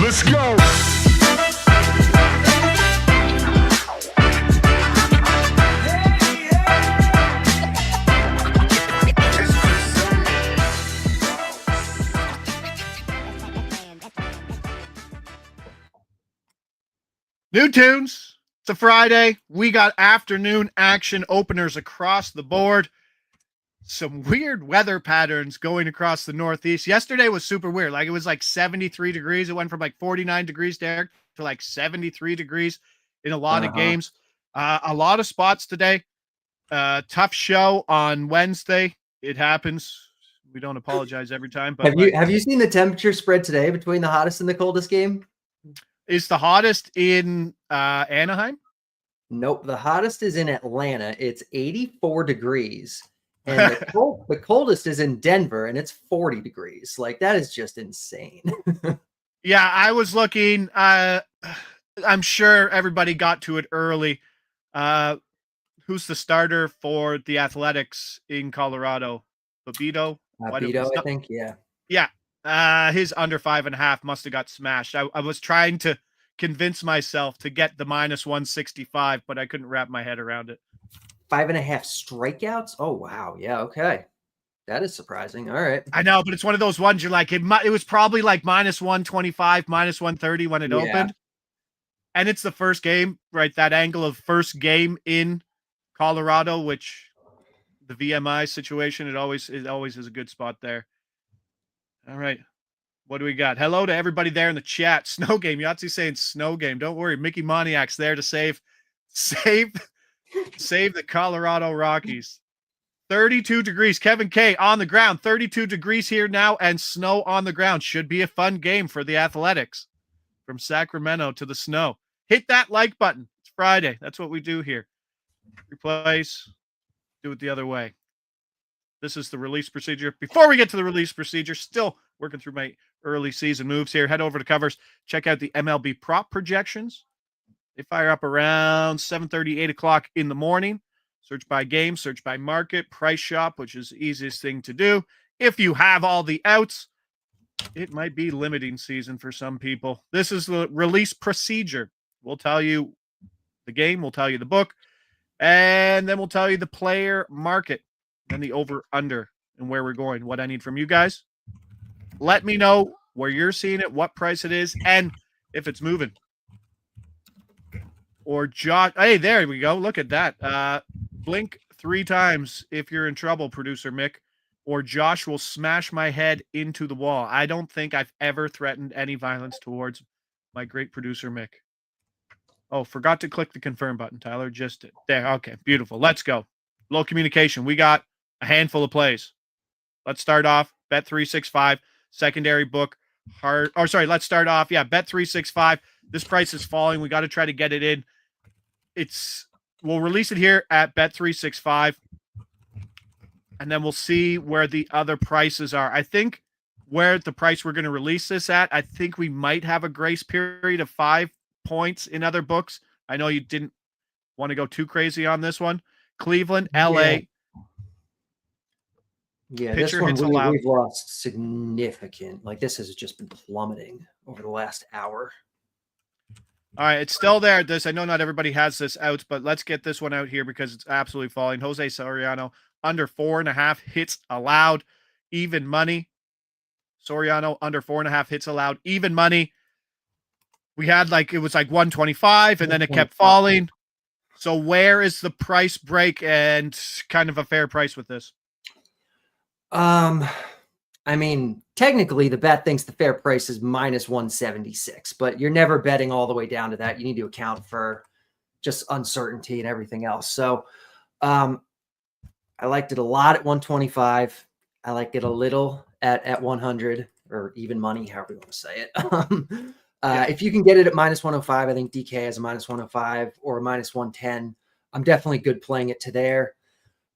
Let's go. New tunes. It's a Friday. We got afternoon action openers across the board. Some weird weather patterns going across the Northeast. Yesterday was super weird. Like it was like 73 degrees. It went from like 49 degrees, Derek, to like 73 degrees in a lot of games. A lot of spots today. Tough show on Wednesday. It happens. We don't apologize every time. But have you seen the temperature spread today between the hottest and the coldest game? Is the hottest in Anaheim? Nope. The hottest is in Atlanta. It's 84 degrees. And the coldest is in Denver, and it's 40 degrees. Like, that is just insane. Yeah, I was looking. I'm sure everybody got to it early. Who's the starter for the Athletics in Colorado? Babito? Babito, I think, yeah. Yeah. His under 5.5 must have got smashed. I was trying to convince myself to get the minus 165, but I couldn't wrap my head around it. 5.5 strikeouts? Oh, wow. Yeah, okay. That is surprising. All right. I know, but it's one of those ones you're like, it was probably like minus 125, minus 130 when it opened. And it's the first game, right? That angle of first game in Colorado, which the VMI situation, it always is a good spot there. All right. What do we got? Hello to everybody there in the chat. Snow game. Yahtzee saying snow game. Don't worry. Mickey Moniak's there to save the Colorado Rockies. 32 degrees. Kevin K on the ground. 32 degrees here now and snow on the ground. Should be a fun game for the Athletics. From Sacramento to the snow. Hit that like button. It's Friday. That's what we do here. Replace. Do it the other way. This is the release procedure. Before we get to the release procedure, still working through my early season moves here. Head over to Covers. Check out the MLB prop projections. They fire up around 7:30, 8 o'clock in the morning. Search by game, search by market, price shop, which is the easiest thing to do. If you have all the outs, it might be limiting season for some people. This is the release procedure. We'll tell you the game, we'll tell you the book, and then we'll tell you the player market, then the over-under, and where we're going. What I need from you guys, let me know where you're seeing it, what price it is, and if it's moving. Or Josh, hey, there we go. Look at that. Blink 3 times if you're in trouble, producer Mick, or Josh will smash my head into the wall. I don't think I've ever threatened any violence towards my great producer Mick. Oh, forgot to click the confirm button, Tyler. Just did. There. Okay, beautiful. Let's go. Low communication. We got a handful of plays. Let's start off. Bet365, secondary book. Let's start off. Yeah, Bet365. This price is falling. We got to try to get it in. We'll release it here at Bet365, and then we'll see where the other prices are. I think where the price we're going to release this at, I think we might have a grace period of 5 points in other books. I know you didn't want to go too crazy on this one. Cleveland, LA. Yeah, this one we've lost significant. Like, this has just been plummeting over the last hour. All right, it's still there. I know not everybody has this out, but let's get this one out here because it's absolutely falling. Jose Soriano, under 4.5 hits allowed, even money. Soriano, under 4.5 hits allowed, even money. We had it was like 125, and then it kept falling. So where is the price break and kind of a fair price with this? I mean, technically the bet thinks the fair price is minus 176, but you're never betting all the way down to that. You need to account for just uncertainty and everything else. So, I liked it a lot at 125. I liked it a little at 100 or even money, however you want to say it. If you can get it at minus 105, I think DK has a minus 105 or a minus 110. I'm definitely good playing it to there.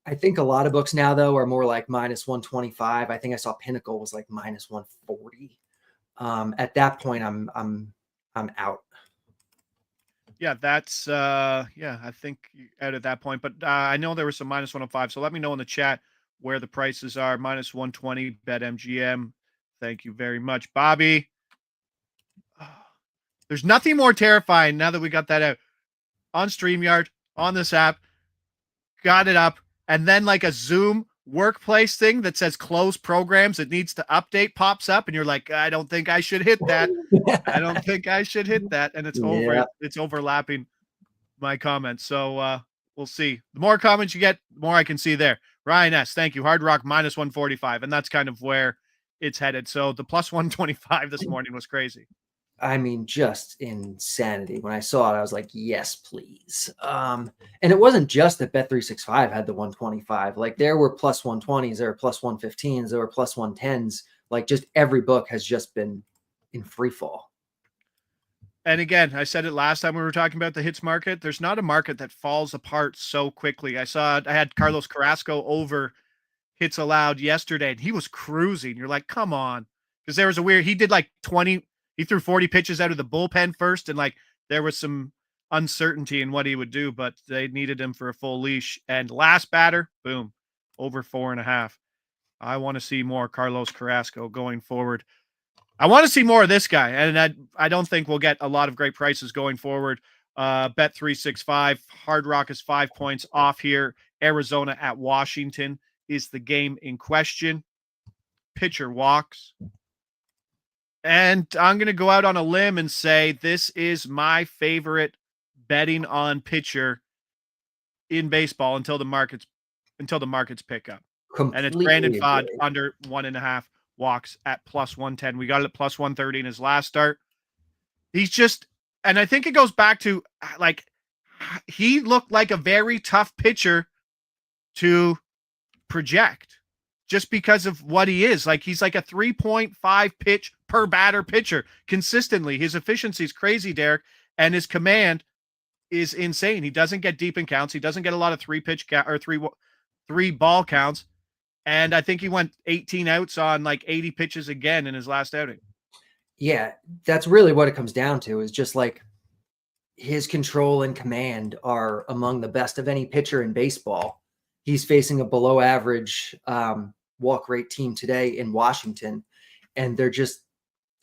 I think a lot of books now, though, are more like minus 125. I think I saw Pinnacle was like minus 140. At that point, I'm out. Yeah, that's I think out at that point. But I know there was some minus 105. So let me know in the chat where the prices are. Minus 120, BetMGM. Thank you very much, Bobby. There's nothing more terrifying now that we got that out on StreamYard, on this app, got it up, and then like a Zoom workplace thing that says close programs, it needs to update pops up, and you're like, I don't think I should hit that. I don't think I should hit that. And it's it's overlapping my comments. So we'll see. The more comments you get, the more I can see there. Ryan S., thank you. Hard Rock minus 145. And that's kind of where it's headed. So the plus 125 this morning was crazy. I mean, just insanity. When I saw it, I was like, yes, please. And it wasn't just that Bet365 had the 125. Like there were plus 120s, there were plus 115s, there were plus 110s. Like just every book has just been in free fall. And again, I said it last time we were talking about the hits market. There's not a market that falls apart so quickly. I had Carlos Carrasco over hits allowed yesterday, and he was cruising. You're like, come on. Because there was he did like 20, he threw 40 pitches out of the bullpen first, and like there was some uncertainty in what he would do, but they needed him for a full leash. And last batter, boom, over 4.5. I want to see more Carlos Carrasco going forward. I want to see more of this guy, and I don't think we'll get a lot of great prices going forward. Bet365, Hard Rock is 5 points off here. Arizona at Washington is the game in question. Pitcher walks. And I'm going to go out on a limb and say this is my favorite betting on pitcher in baseball until the markets pick up. Completely and it's Brandon Pfaadt agree. under 1.5 walks at plus 110. We got it at plus 130 in his last start. He's just, and I think it goes back to like, he looked like a very tough pitcher to project just because of what he is. Like he's like a 3.5 pitch per batter pitcher consistently. His efficiency is crazy, Derek, and his command is insane. He doesn't get deep in counts. He doesn't get a lot of three ball counts. And I think he went 18 outs on like 80 pitches again in his last outing. Yeah, that's really what it comes down to, is just like his control and command are among the best of any pitcher in baseball. He's facing a below average walk rate team today in Washington, and they're just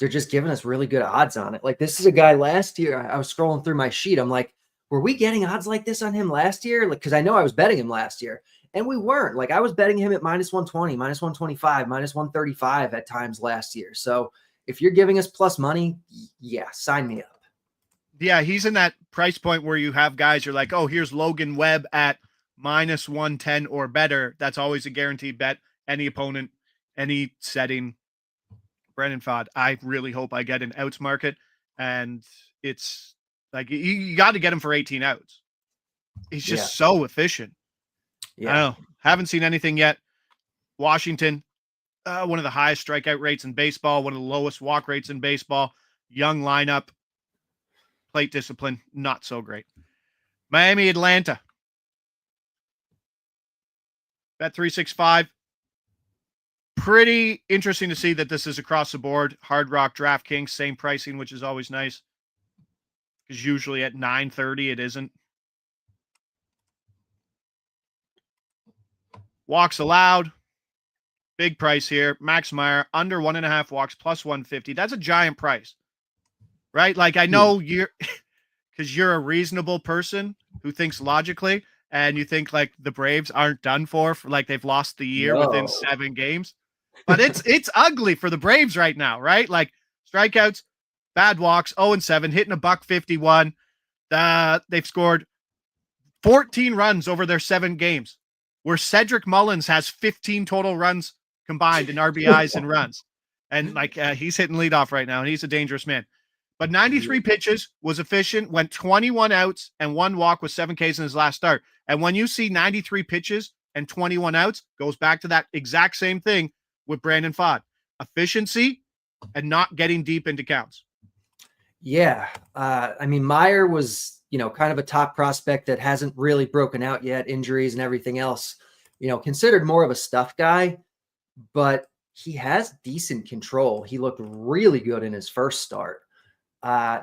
giving us really good odds on it. Like this is a guy last year, I was scrolling through my sheet. I'm like, were we getting odds like this on him last year? Like, cause I know I was betting him last year. And we weren't. Like I was betting him at minus 120, minus 125, minus 135 at times last year. So if you're giving us plus money, yeah, sign me up. Yeah, he's in that price point where you have guys, you're like, oh, here's Logan Webb at minus 110 or better. That's always a guaranteed bet. Any opponent, any setting. Brandon Pfaadt, I really hope I get an outs market. And it's like, you got to get him for 18 outs. He's just so efficient. Yeah. I don't know. Haven't seen anything yet. Washington, one of the highest strikeout rates in baseball, one of the lowest walk rates in baseball. Young lineup. Plate discipline, not so great. Miami, Atlanta. Bet365. Pretty interesting to see that this is across the board. Hard Rock, DraftKings, same pricing, which is always nice. Because usually at 9:30 it isn't. Walks allowed. Big price here. Max Meyer, under 1.5 walks, plus 150. That's a giant price. Right? Like I know because you're a reasonable person who thinks logically, and you think like the Braves aren't done for like they've lost the year within 7 games. But it's ugly for the Braves right now, right? Like strikeouts, bad walks, 0-7, hitting a $151. They've scored 14 runs over their 7 games, where Cedric Mullins has 15 total runs combined in RBIs and runs. And like he's hitting leadoff right now, and he's a dangerous man. But 93 pitches, was efficient, went 21 outs and 1 walk with 7 Ks in his last start. And when you see 93 pitches and 21 outs, goes back to that exact same thing with Brandon Pfaadt. Efficiency and not getting deep into counts. Yeah. I mean, Meyer was, kind of a top prospect that hasn't really broken out yet, injuries and everything else, considered more of a stuff guy, but he has decent control. He looked really good in his first start.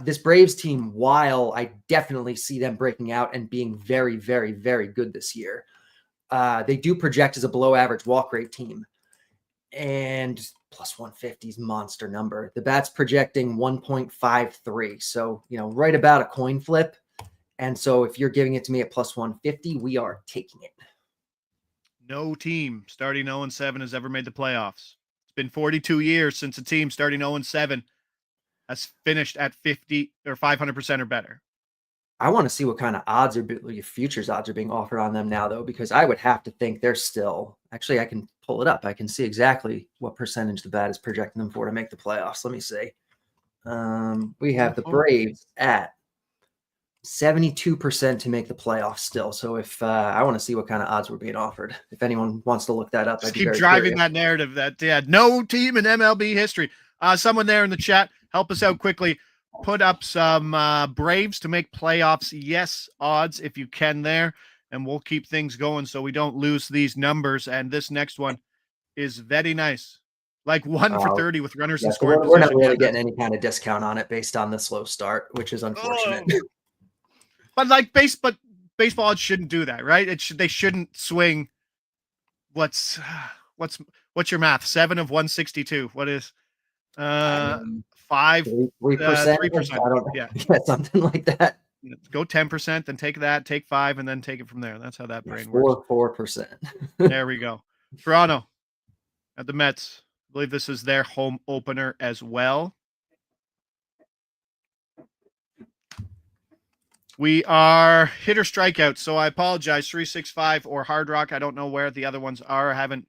This Braves team, while I definitely see them breaking out and being very, very, very good this year, they do project as a below average walk rate team. and plus 150 is monster number. The bat's projecting 1.53. So, right about a coin flip. And so if you're giving it to me at plus 150, we are taking it. No team starting 0-7 has ever made the playoffs. It's been 42 years since a team starting 0-7 has finished at 50 or 500% or better. I want to see what kind of odds your futures odds are being offered on them now, though, because I would have to think they're still. Actually, I can pull it up. I can see exactly what percentage the bat is projecting them for to make the playoffs. Let me see. We have the Braves at 72% to make the playoffs still. So if I want to see what kind of odds were being offered, if anyone wants to look that up, just keep driving that narrative that no team in MLB history. Someone there in the chat, help us out quickly. Put up some Braves to make playoffs. Yes, odds if you can there, and we'll keep things going so we don't lose these numbers. And this next one is very nice, like 1 for 30 with runners in scoring we're position. not really getting any kind of discount on it based on the slow start, which is unfortunate. But like baseball, it shouldn't do that, right? They shouldn't swing. What's your math? 7 of 162. What is 5 3%? 3%. Yeah, something like that. Go 10%, then take that, take 5, and then take it from there. That's how that brain works. 4%. There we go. Toronto at the Mets. I believe this is their home opener as well. We are hitter strikeouts, so I apologize. 365 or Hard Rock. I don't know where the other ones are. I haven't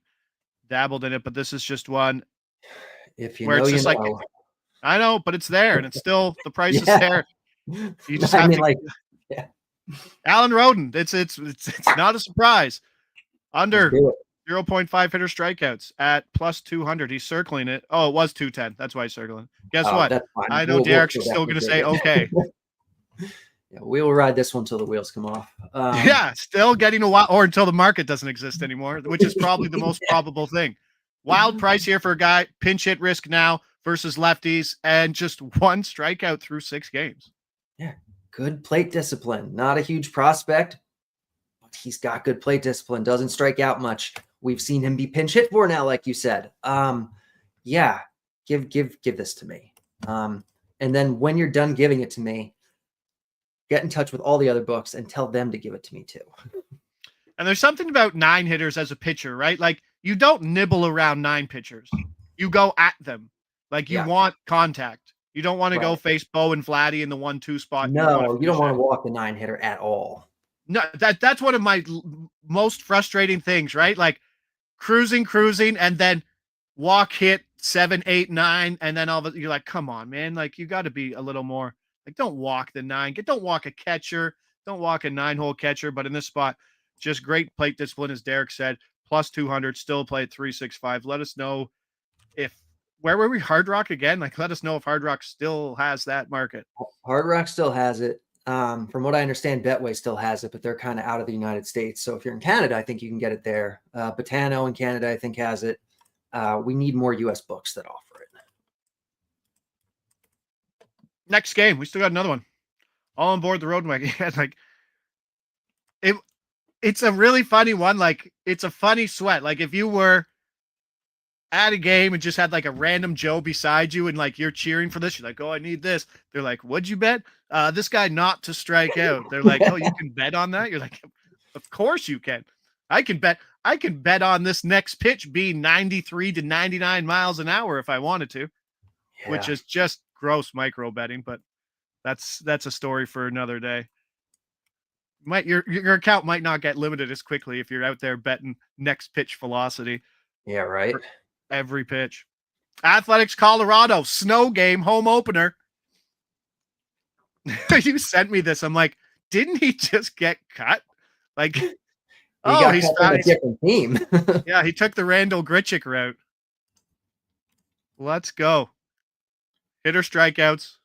dabbled in it, but this is just one. If you know, it's just know. I know, but it's there, and it's still the price is there. You just have to. Alan Roden. It's not a surprise. Under 0.5 hitter strikeouts at plus 200. He's circling it. Oh, it was 210. That's why he's circling. Guess what? I know Derek's still going to say okay. Yeah, we will ride this one till the wheels come off. Still getting a while, or until the market doesn't exist anymore, which is probably the most probable thing. Wild price here for a guy, pinch hit risk now versus lefties, and just 1 strikeout through 6 games. Yeah, good plate discipline. Not a huge prospect, but he's got good plate discipline. Doesn't strike out much. We've seen him be pinch hit for now, like you said. Yeah, give this to me. And then when you're done giving it to me, get in touch with all the other books and tell them to give it to me too. And there's something about 9 hitters as a pitcher, right? Like you don't nibble around 9 pitchers. You go at them. Like you want contact. You don't want to go face Bo and Vladdy in the 1-2 spot. No, you don't want to walk the 9 hitter at all. No, that's one of my most frustrating things, right? Like cruising, and then walk hit 7, 8, 9, and then all of it, you're like, come on, man. Like you got to be a little more. Like, don't walk the 9. Don't walk a catcher. Don't walk a 9-hole catcher. But in this spot, just great plate discipline, as Derek said. Plus 200, still play at 365. Let us know where were we? Hard Rock again? Like, let us know if Hard Rock still has that market. Hard Rock still has it. From what I understand, Betway still has it, but they're kind of out of the United States. So if you're in Canada, I think you can get it there. Botano in Canada, I think, has it. We need more U.S. books that offer it. Next game, we still got another one. All on board the road wagon. Like it's a really funny one. Like it's a funny sweat. Like if you were at a game and just had like a random Joe beside you and like you're cheering for this, you're like, oh, I need this. They're like, what'd you bet? This guy not to strike out. They're like, oh, you can bet on that. You're like, of course you can. I can bet on this next pitch being 93 to 99 miles an hour if I wanted to, which is just gross micro betting, but that's a story for another day. Your account might not get limited as quickly if you're out there betting next pitch velocity. Yeah, right. Every pitch. Athletics Colorado snow game home opener. You sent me this. I'm like, didn't he just get cut? Like, he's a different team. Yeah, he took the Randall Grichuk route. Let's go. Hitter strikeouts.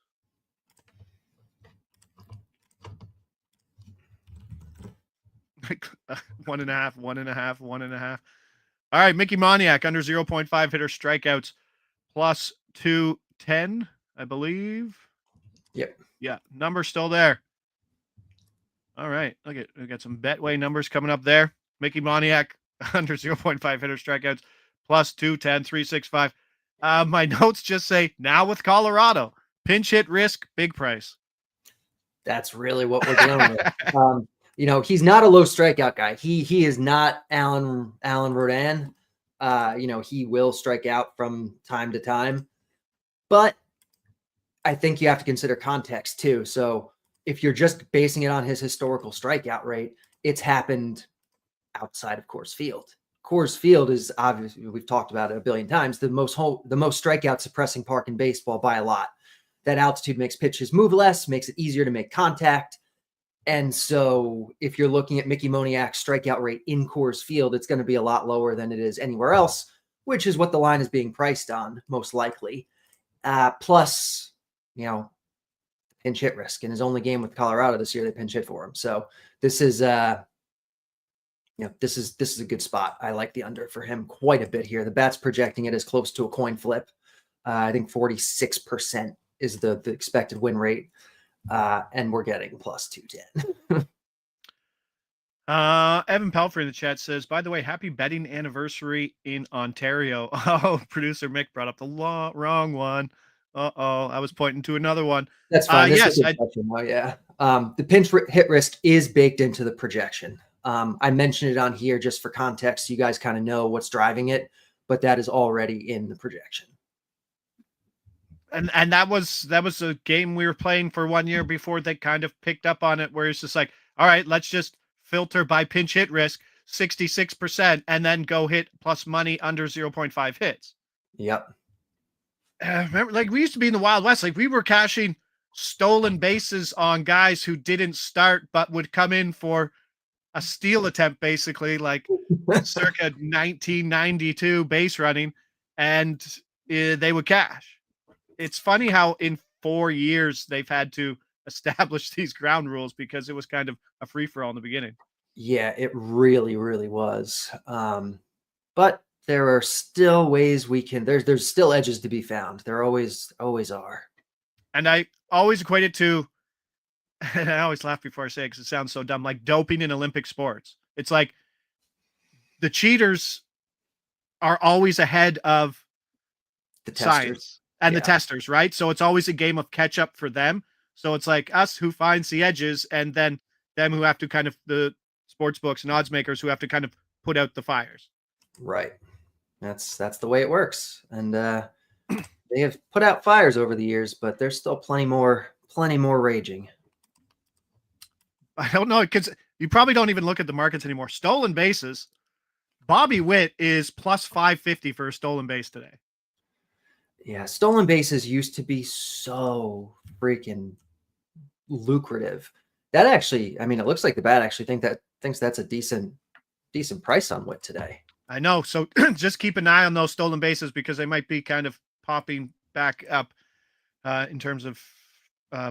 Like 1.5, 1.5, 1.5. All right, Mickey Moniak under 0.5 hitter strikeouts plus 210, I believe. Yep. Yeah, number still there. All right, we got some Betway numbers coming up there. Mickey Moniak under 0.5 hitter strikeouts plus 210, 365. My notes just say now with Colorado, pinch hit risk, big price. That's really what we're dealing with. He's not a low strikeout guy. He is not Alan Rodin. He will strike out from time to time, but I think you have to consider context too. So if you're just basing it on his historical strikeout rate, it's happened outside of Coors Field. Coors Field is obviously, we've talked about it a billion times, the most strikeout suppressing park in baseball by a lot. That altitude makes pitches move less, makes it easier to make contact. And so if you're looking at Mickey Moniak's strikeout rate in Coors Field, it's going to be a lot lower than it is anywhere else, which is what the line is being priced on, most likely. Plus, pinch hit risk. In his only game with Colorado this year, they pinch hit for him. So this is this is a good spot. I like the under for him quite a bit here. The bet's projecting it as close to a coin flip. I think 46% is the expected win rate. And we're getting plus 210. Evan Pelfrey in the chat says, by the way, happy betting anniversary in Ontario. Oh, producer Mick brought up the wrong one. I was pointing to another one. That's fine. Yes. The pinch hit risk is baked into the projection. I mentioned it on here just for context. So you guys kind of know what's driving it, but that is already in the projection. And that was a game we were playing for 1 year before they kind of picked up on it, where it's just like, all right, let's just filter by pinch hit risk 66% and then go hit plus money under 0.5 hits. Yep. Remember, like we used to be in the Wild West, like we were cashing stolen bases on guys who didn't start but would come in for a steal attempt, basically, like circa 1992 base running, and they would cash. It's funny how in 4 years they've had to establish these ground rules because it was kind of a free for all in the beginning. Yeah, it really, really was. But there are still ways we can. There's still edges to be found. There always are. And I always equate it to, and I always laugh before I say it because it sounds so dumb, like doping in Olympic sports. It's like the cheaters are always ahead of The testers. science and the testers, right? So it's always a game of catch up for them. So it's like us who finds the edges, and then them who have to kind of, the sports books and odds makers who have to kind of put out the fires. Right. That's the way it works. And they have put out fires over the years, but there's still plenty more raging. I don't know, because you probably don't even look at the markets anymore. Stolen bases. Bobby Witt is plus 550 for a stolen base today. Yeah, stolen bases used to be so freaking lucrative. That actually, I mean, it looks like the bat actually thinks that's a decent price on Witt today. I know. So just keep an eye on those stolen bases because they might be kind of popping back up in terms of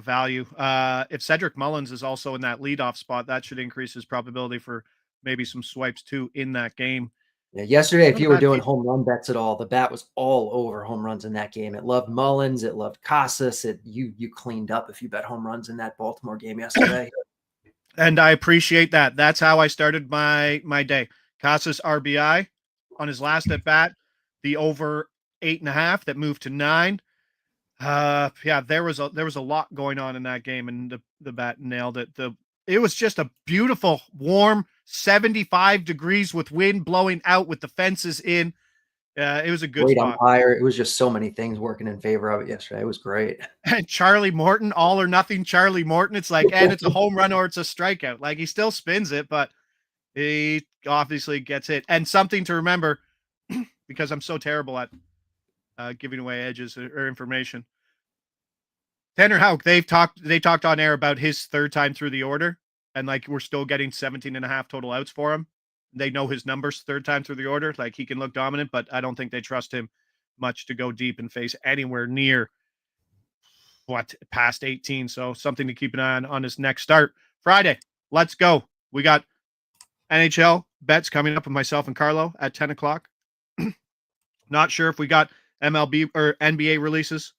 value. If Cedric Mullins is also in that leadoff spot, that should increase his probability for maybe some swipes too in that game. Yeah, yesterday, if you were doing home run bets at all, the bat was all over home runs in that game. It loved Mullins. It loved Casas. You cleaned up if you bet home runs in that Baltimore game yesterday. And I appreciate that. That's how I started my day. Casas RBI on his last at bat, the over 8.5 that moved to 9. There was a lot going on in that game, and the bat nailed it. It was just a beautiful, warm 75 degrees with wind blowing out with the fences in. It was a good great spot. Umpire. It was just so many things working in favor of it yesterday. It was great. And Charlie Morton, all or nothing Charlie Morton. It's like, and it's a home run or it's a strikeout. Like, he still spins it, but he obviously gets hit. And something to remember, because I'm so terrible at giving away edges or information. Tanner Houck, they talked on air about his third time through the order, and like we're still getting 17.5 total outs for him. They know his numbers third time through the order. Like, he can look dominant, but I don't think they trust him much to go deep and face anywhere near past 18. So something to keep an eye on his next start. Friday, let's go. We got NHL bets coming up with myself and Carlo at 10 o'clock. Not sure if we got MLB or NBA releases.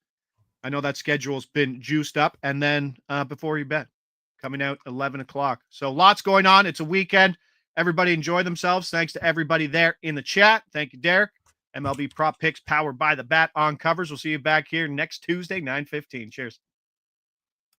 I know that schedule's been juiced up. And then before you bet, coming out 11 o'clock. So lots going on. It's a weekend. Everybody enjoy themselves. Thanks to everybody there in the chat. Thank you, Derek. MLB prop picks powered by the bat on covers. We'll see you back here next Tuesday, 9:15. Cheers.